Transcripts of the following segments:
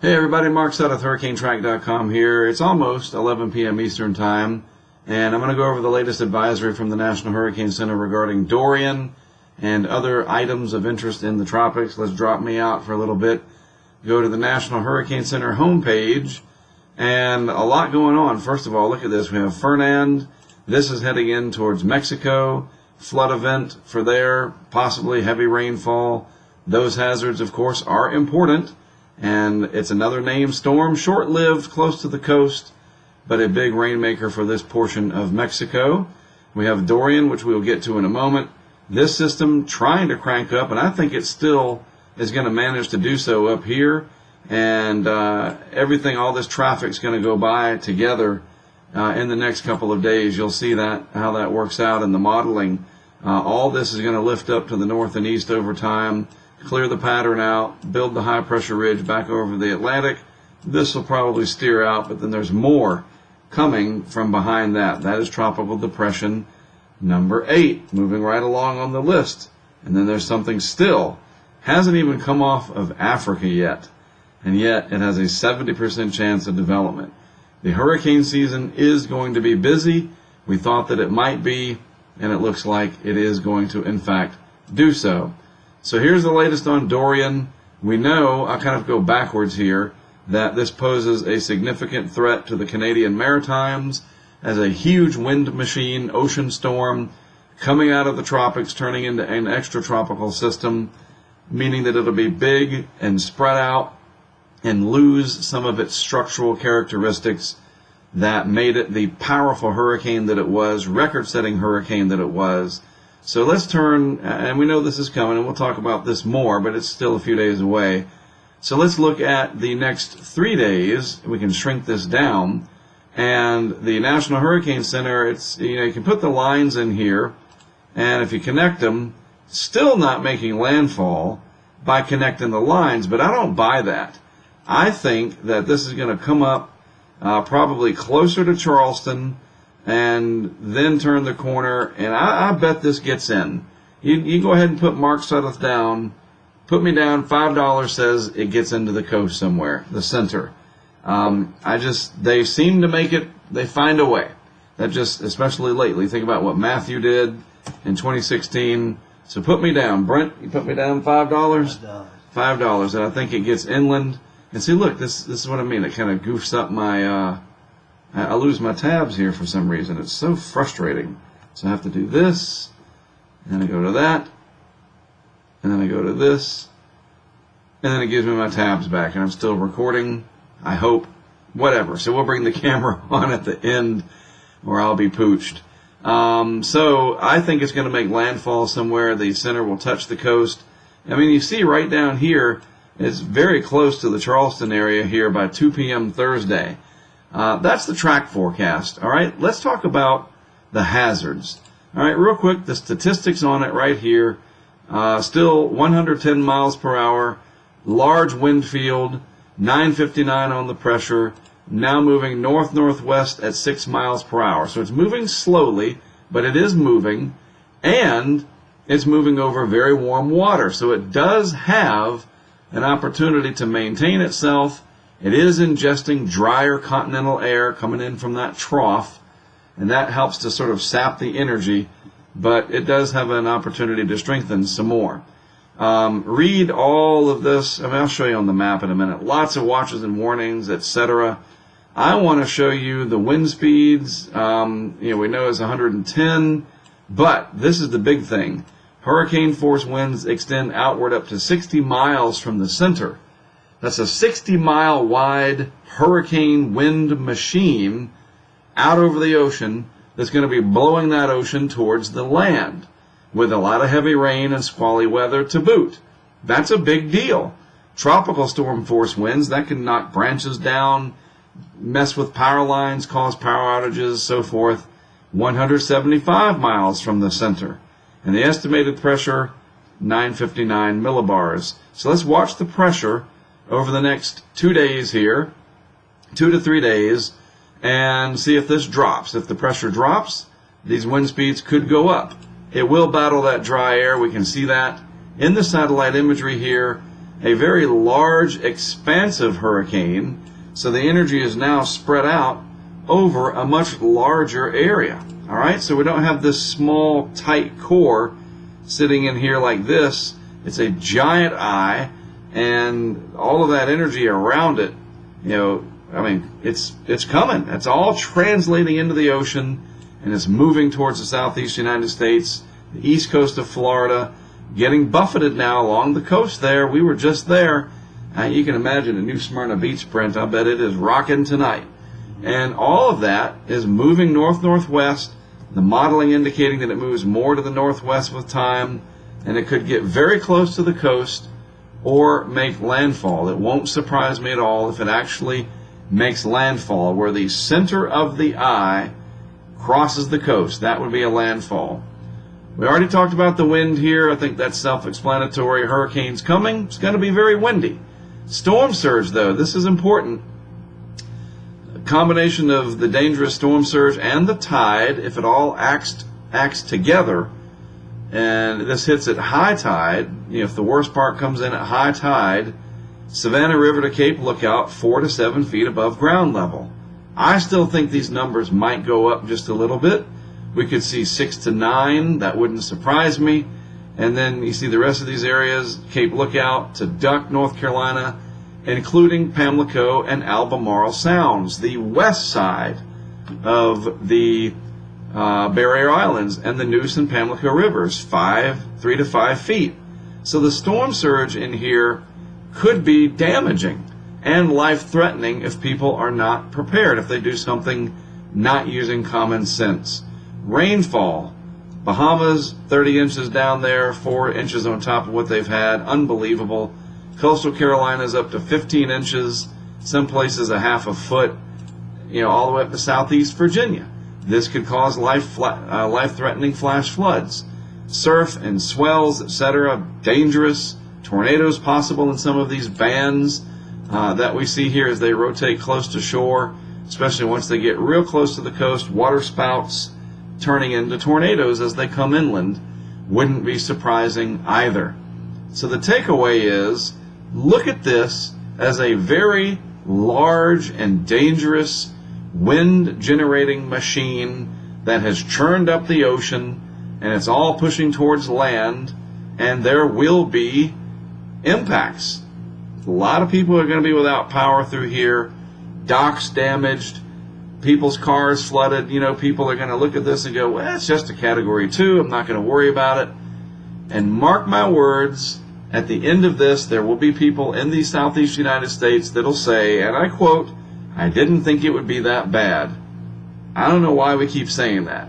Hey everybody, Mark Sept with HurricaneTrack.com here. It's almost 11 p.m. Eastern Time, and I'm going to go over the latest advisory from the National Hurricane Center regarding Dorian and other items of interest in the tropics. Let's drop me out for a little bit. Go to the National Hurricane Center homepage, and a lot going on. First of all, look at this. We have Fernand. This is heading in towards Mexico. Flood event for there, possibly heavy rainfall. Those hazards, of course, are important. And it's another named storm, short-lived, close to the coast, but a big rainmaker for this portion of Mexico. We have Dorian, which we'll get to in a moment. This system trying to crank up, and I think it still is going to manage to do so up here. And everything, all this traffic's going to go by together in the next couple of days. You'll see that how that works out in the modeling. All this is going to lift up to the north and east over time. Clear the pattern out, build the high-pressure ridge back over the Atlantic. This will probably steer out, but then there's more coming from behind that. That is Tropical Depression number 8, moving right along on the list. And then there's something still, hasn't even come off of Africa yet, and yet it has a 70% chance of development. The hurricane season is going to be busy. We thought that it might be, and it looks like it is going to, in fact, do so. So here's the latest on Dorian. We know, I'll kind of go backwards here, that this poses a significant threat to the Canadian Maritimes as a huge wind machine, ocean storm, coming out of the tropics, turning into an extratropical system, meaning that it'll be big and spread out and lose some of its structural characteristics that made it the powerful hurricane that it was, record-setting hurricane that it was. So let's turn, and we know this is coming, and we'll talk about this more, but it's still a few days away. So let's look at the next 3 days. We can shrink this down. And the National Hurricane Center, it's, you can put the lines in here, and if you connect them, still not making landfall by connecting the lines, but I don't buy that. I think that this is going to come up probably closer to Charleston, and then turn the corner, and I bet this gets in. You go ahead and put Mark Sept down. Put me down. $5 says it gets into the coast somewhere, the center. They seem to make it. They find a way. That just, especially lately. Think about what Matthew did in 2016. So put me down, Brent. You put me down $5. $5, and I think it gets inland. And see, look, this is what I mean. It kind of goofs up my. I lose my tabs here for some reason. It's so frustrating. So I have to do this, and then I go to that, and then I go to this, and then it gives me my tabs back, and I'm still recording, I hope, whatever. So we'll bring the camera on at the end, or I'll be pooched. So I think it's going to make landfall somewhere. The center will touch the coast. I mean, you see right down here, it's very close to the Charleston area here by 2 p.m. Thursday. That's the track forecast. All right, let's talk about the hazards. All right, real quick, the statistics on it right here. Still 110 miles per hour, large wind field, 959 on the pressure, now moving north-northwest at 6 miles per hour. So it's moving slowly, but it is moving, and it's moving over very warm water. So it does have an opportunity to maintain itself. It is ingesting drier continental air coming in from that trough, and that helps to sort of sap the energy, but it does have an opportunity to strengthen some more. Read all of this. I mean, I'll show you on the map in a minute. Lots of watches and warnings, etc. I want to show you the wind speeds. We know it's 110, but this is the big thing. Hurricane force winds extend outward up to 60 miles from the center. That's a 60-mile wide hurricane wind machine out over the ocean that's going to be blowing that ocean towards the land with a lot of heavy rain and squally weather to boot. That's a big deal. Tropical storm force winds, that can knock branches down, mess with power lines, cause power outages, so forth. 175 miles from the center. And the estimated pressure, 959 millibars. So let's watch the pressure over the next 2 days here, 2 to 3 days, and see if this drops. If the pressure drops, these wind speeds could go up. It will battle that dry air. We can see that in the satellite imagery here. a very large, expansive hurricane, so the energy is now spread out over a much larger area. All right, so we don't have this small, tight core sitting in here like this. It's a giant eye, and all of that energy around it, it's coming. It's all translating into the ocean, and it's moving towards the southeast United States, the east coast of Florida, getting buffeted now along the coast there. We were just there. You can imagine a New Smyrna beach print. I bet it is rocking tonight. And all of that is moving north-northwest, the modeling indicating that it moves more to the northwest with time, and it could get very close to the coast or make landfall. It won't surprise me at all if it actually makes landfall, where the center of the eye crosses the coast. That would be a landfall. We already talked about the wind here. I think that's self-explanatory. Hurricane's coming. It's going to be very windy. Storm surge, though, this is important. A combination of the dangerous storm surge and the tide, if it all acts together, and this hits at high tide, if the worst part comes in at high tide, Savannah River to Cape Lookout, 4 to 7 feet above ground level. I still think these numbers might go up just a little bit. We could see 6 to 9. That wouldn't surprise me. And then you see the rest of these areas, Cape Lookout to Duck, North Carolina, including Pamlico and Albemarle Sounds, the west side of the Barrier Islands and the Neuse and Pamlico Rivers, 3 to 5 feet. So the storm surge in here could be damaging and life-threatening if people are not prepared, if they do something not using common sense. Rainfall, Bahamas, 30 inches down there, 4 inches on top of what they've had, unbelievable. Coastal Carolinas up to 15 inches, some places a half a foot, all the way up to southeast Virginia. This could cause life-threatening flash floods. Surf and swells, etc., dangerous. Tornadoes possible in some of these bands that we see here as they rotate close to shore, especially once they get real close to the coast. Water spouts turning into tornadoes as they come inland wouldn't be surprising either. So the takeaway is, look at this as a very large and dangerous wind-generating machine that has churned up the ocean, and it's all pushing towards land, and there will be impacts. A lot of people are going to be without power through here, docks damaged, people's cars flooded. People are going to look at this and go, well, it's just a Category 2. I'm not going to worry about it. And mark my words, at the end of this, there will be people in the southeast United States that'll say, and I quote, I didn't think it would be that bad. I don't know why we keep saying that.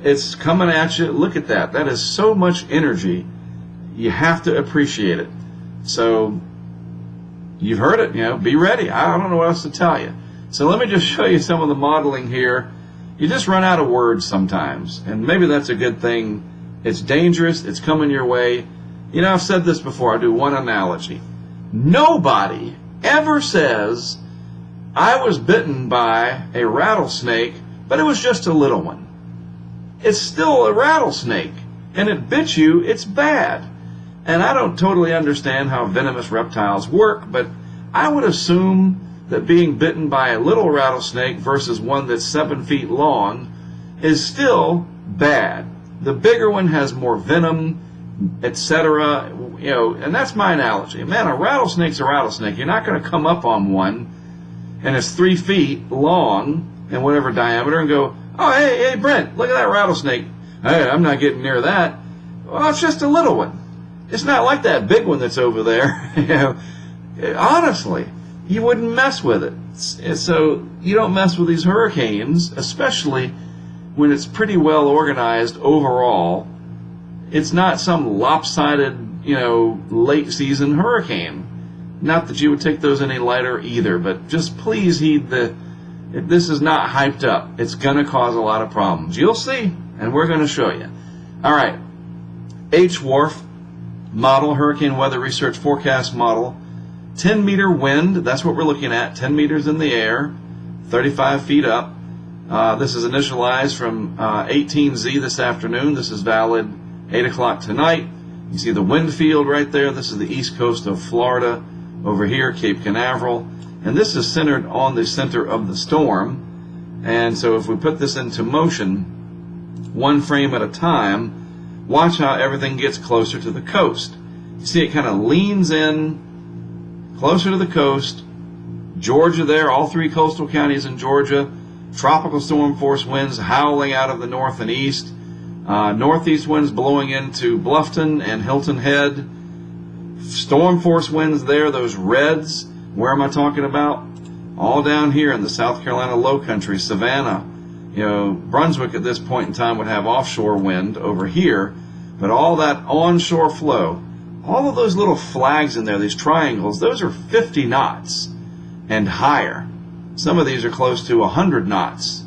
It's coming at you. Look at that. That is so much energy. You have to appreciate it. So you've heard it, be ready. I don't know what else to tell you. So let me just show you some of the modeling here. You just run out of words sometimes, and maybe that's a good thing. It's dangerous. It's coming your way. I've said this before. I do one analogy. Nobody ever says, I was bitten by a rattlesnake, but it was just a little one. It's still a rattlesnake, and it bit you. It's bad. And I don't totally understand how venomous reptiles work, but I would assume that being bitten by a little rattlesnake versus one that's 7 feet long is still bad. The bigger one has more venom, etc. And that's my analogy. Man, a rattlesnake's a rattlesnake. You're not going to come up on one, and it's 3 feet long and whatever diameter, and go, oh, hey, Brent, look at that rattlesnake. Hey, I'm not getting near that. Well, it's just a little one. It's not like that big one that's over there. Honestly, you wouldn't mess with it. So you don't mess with these hurricanes, especially when it's pretty well organized overall. It's not some lopsided, late season hurricane. Not that you would take those any lighter either, but just please heed this is not hyped up. It's going to cause a lot of problems. You'll see, and we're going to show you. All right, H-Wharf model, Hurricane Weather Research Forecast model, 10-meter wind, that's what we're looking at, 10 meters in the air, 35 feet up. This is initialized from 18Z this afternoon. This is valid 8 o'clock tonight. You see the wind field right there. This is the east coast of Florida. Over here, Cape Canaveral. And this is centered on the center of the storm. And so if we put this into motion, one frame at a time, watch how everything gets closer to the coast. You see it kind of leans in closer to the coast. Georgia there, all three coastal counties in Georgia. Tropical storm force winds howling out of the north and east. Northeast winds blowing into Bluffton and Hilton Head. Storm force winds there, those reds. Where am I talking about? All down here in the South Carolina low country, Savannah. You know, Brunswick at this point in time would have offshore wind over here. But all that onshore flow, all of those little flags in there, these triangles, those are 50 knots and higher. Some of these are close to 100 knots.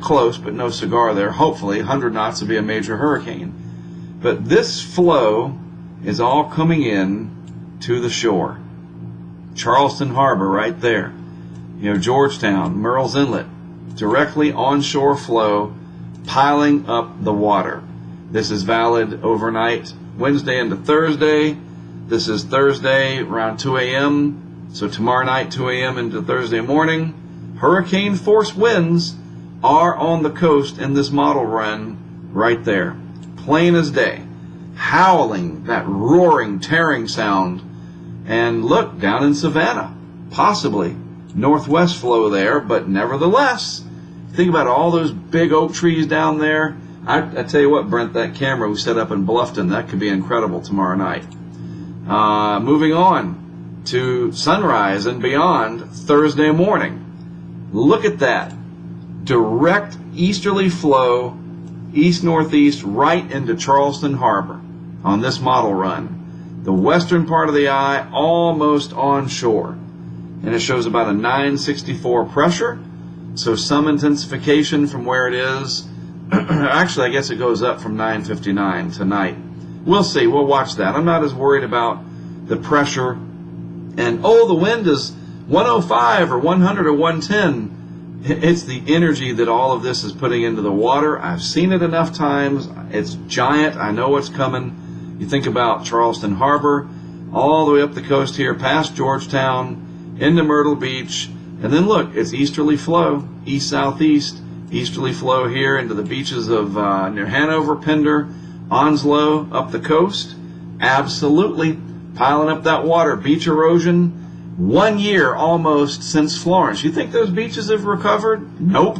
Close, but no cigar there. Hopefully, 100 knots will be a major hurricane. But this flow is all coming in to the shore. Charleston Harbor right there. You know, Georgetown, Murrells Inlet, directly onshore flow, piling up the water. This is valid overnight, Wednesday into Thursday. This is Thursday around 2 a.m. So tomorrow night, 2 a.m. into Thursday morning. Hurricane force winds are on the coast in this model run right there. Plain as day. Howling, that roaring, tearing sound. And look, down in Savannah, possibly northwest flow there, but nevertheless, think about all those big oak trees down there. I tell you what, Brent, that camera we set up in Bluffton, that could be incredible tomorrow night. Moving on to sunrise and beyond Thursday morning. Look at that. Direct easterly flow, east-northeast, right into Charleston Harbor on this model run. The western part of the eye almost onshore. And it shows about a 964 pressure, so some intensification from where it is. Actually, I guess it goes up from 959 tonight. We'll see. We'll watch that. I'm not as worried about the pressure. And, oh, the wind is 105 or 100 or 110. It's the energy that all of this is putting into the water. I've seen it enough times. It's giant. I know what's coming. You think about Charleston Harbor, all the way up the coast here, past Georgetown, into Myrtle Beach. And then look, it's easterly flow, east-southeast. Easterly flow here into the beaches of New Hanover, Pender, Onslow, up the coast. Absolutely piling up that water. Beach erosion, 1 year almost since Florence. You think those beaches have recovered? Nope,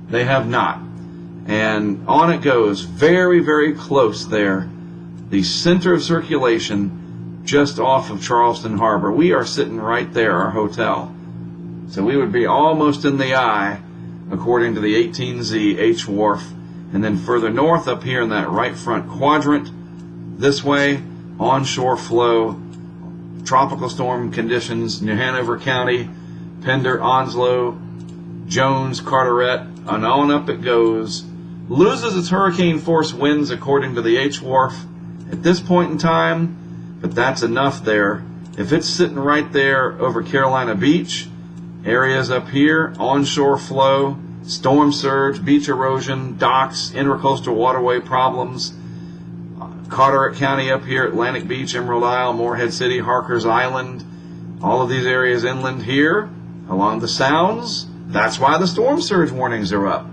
they have not. And on it goes, very, very close there. The center of circulation just off of Charleston Harbor. We are sitting right there, our hotel. So we would be almost in the eye, according to the 18Z H Wharf, and then further north up here in that right front quadrant, this way, onshore flow, tropical storm conditions, New Hanover County, Pender, Onslow, Jones, Carteret, and on up it goes. Loses its hurricane force winds according to the H Wharf at this point in time, but that's enough there. If it's sitting right there over Carolina Beach, areas up here, onshore flow, storm surge, beach erosion, docks, intercoastal waterway problems, Carteret County up here, Atlantic Beach, Emerald Isle, Morehead City, Harkers Island, all of these areas inland here, along the Sounds. That's why the storm surge warnings are up.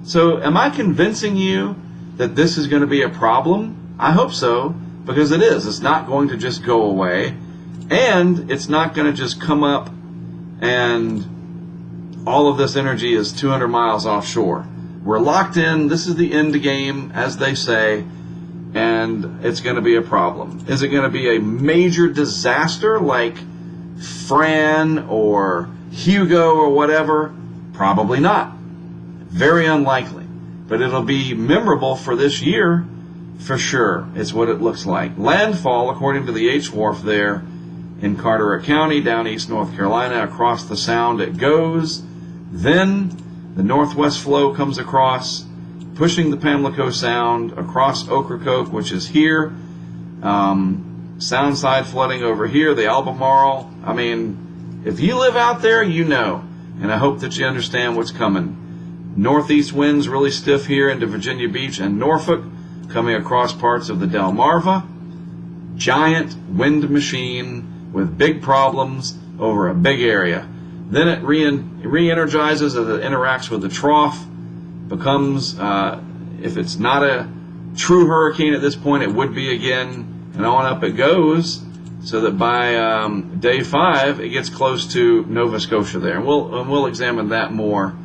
So am I convincing you that this is going to be a problem? I hope so, because it is. It's not going to just go away, and it's not going to just come up and all of this energy is 200 miles offshore. We're locked in. This is the end game, as they say, and it's going to be a problem. Is it going to be a major disaster like Fran or Hugo or whatever? Probably not. Very unlikely. But it'll be memorable for this year, for sure. It's what it looks like. Landfall, according to the H Wharf there, in Carteret County, down east North Carolina, across the Sound it goes. Then the northwest flow comes across, pushing the Pamlico Sound across Ocracoke, which is here. Sound side flooding over here, the Albemarle. I mean, if you live out there, you know. And I hope that you understand what's coming. Northeast winds really stiff here into Virginia Beach and Norfolk, coming across parts of the Delmarva. giant wind machine with big problems over a big area. Then it re-energizes as it interacts with the trough, becomes, if it's not a true hurricane at this point, it would be again, and on up it goes, so that by day 5 it gets close to Nova Scotia there. And we'll examine that more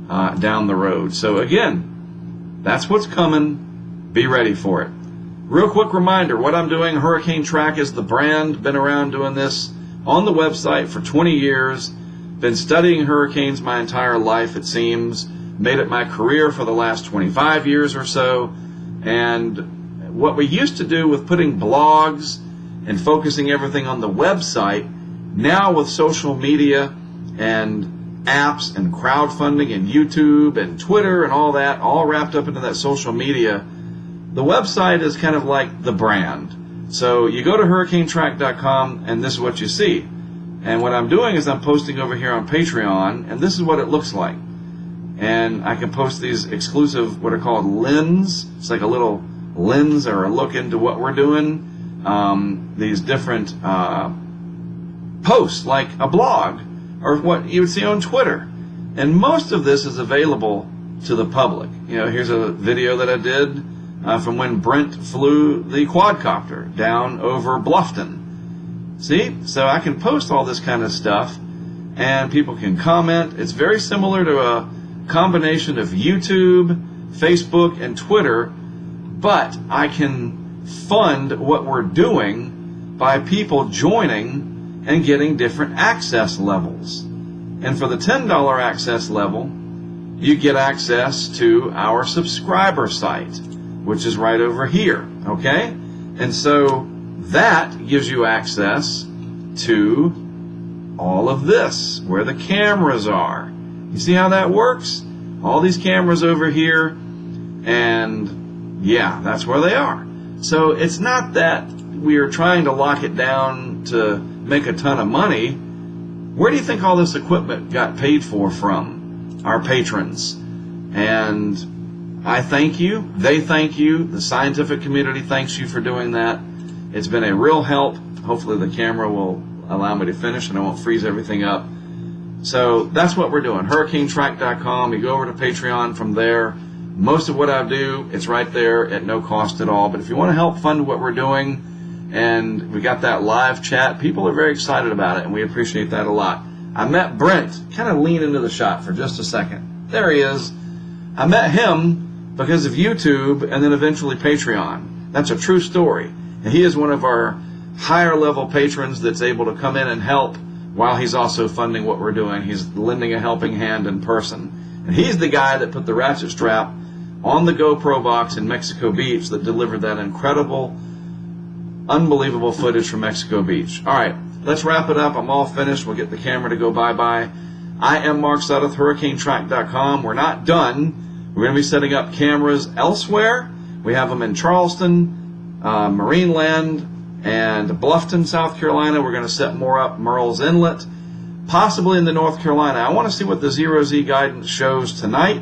down the road. So again, that's what's coming. Be ready for it. Real quick reminder, what I'm doing, HurricaneTrack is the brand. Been around doing this on the website for 20 years. Been studying hurricanes my entire life, it seems. Made it my career for the last 25 years or so. And what we used to do with putting blogs and focusing everything on the website, now with social media and apps and crowdfunding and YouTube and Twitter and all that, all wrapped up into that social media, the website is kind of like the brand. So you go to HurricaneTrack.com and this is what you see. And what I'm doing is I'm posting over here on Patreon, and this is what it looks like. And I can post these exclusive, what are called lens. It's like a little lens or a look into what we're doing. These different posts, like a blog, or what you would see on Twitter. And most of this is available to the public. You know, here's a video that I did from when Brent flew the quadcopter down over Bluffton. See? So I can post all this kind of stuff, and people can comment. It's very similar to a combination of YouTube, Facebook, and Twitter, but I can fund what we're doing by people joining and getting different access levels. And for the $10 access level, you get access to our subscriber site, which is right over here, okay? And so that gives you access to all of this, where the cameras are. You see how that works? All these cameras over here, and yeah, that's where they are. So it's not that we are trying to lock it down to make a ton of money. Where do you think all this equipment got paid for from? Our patrons. And I thank you. They thank you. The scientific community thanks you for doing that. It's been a real help. Hopefully the camera will allow me to finish and I won't freeze everything up. So that's what we're doing. HurricaneTrack.com. You go over to Patreon from there. Most of what I do, it's right there at no cost at all. But if you want to help fund what we're doing, and we got that live chat, people are very excited about it, and we appreciate that a lot. I met Brent. Kind of lean into the shot for just a second. There he is. I met him because of YouTube and then eventually Patreon. That's a true story. And he is one of our higher level patrons that's able to come in and help while he's also funding what we're doing. He's lending a helping hand in person. And he's the guy that put the ratchet strap on the GoPro box in Mexico Beach that delivered that incredible, unbelievable footage from Mexico Beach. All right, let's wrap it up. I'm all finished. We'll get the camera to go bye-bye. I am Mark Sudduth, HurricaneTrack.com. We're not done. We're going to be setting up cameras elsewhere. We have them in Charleston, Marineland, and Bluffton, South Carolina. We're going to set more up Murrells Inlet, possibly in the North Carolina. I want to see what the 0Z guidance shows tonight.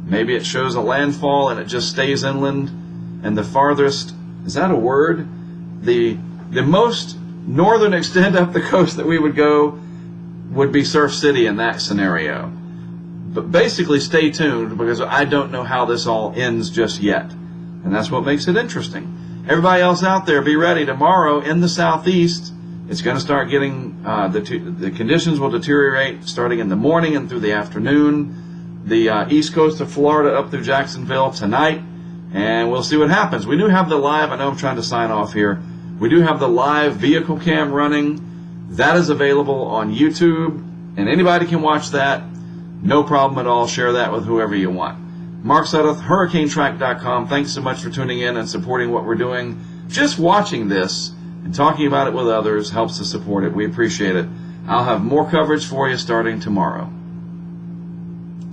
Maybe it shows a landfall and it just stays inland. And the farthest, is that a word? The most northern extent up the coast that we would go would be Surf City in that scenario. But basically stay tuned, because I don't know how this all ends just yet. And that's what makes it interesting. Everybody else out there, be ready. Tomorrow in the southeast, it's going to start getting, the conditions will deteriorate starting in the morning and through the afternoon. The east coast of Florida up through Jacksonville tonight, and we'll see what happens. We do have the live, I know I'm trying to sign off here, we do have the live vehicle cam running. That is available on YouTube, and anybody can watch that. No problem at all. Share that with whoever you want. Mark Sudduth, HurricaneTrack.com. Thanks so much for tuning in and supporting what we're doing. Just watching this and talking about it with others helps to support it. We appreciate it. I'll have more coverage for you starting tomorrow.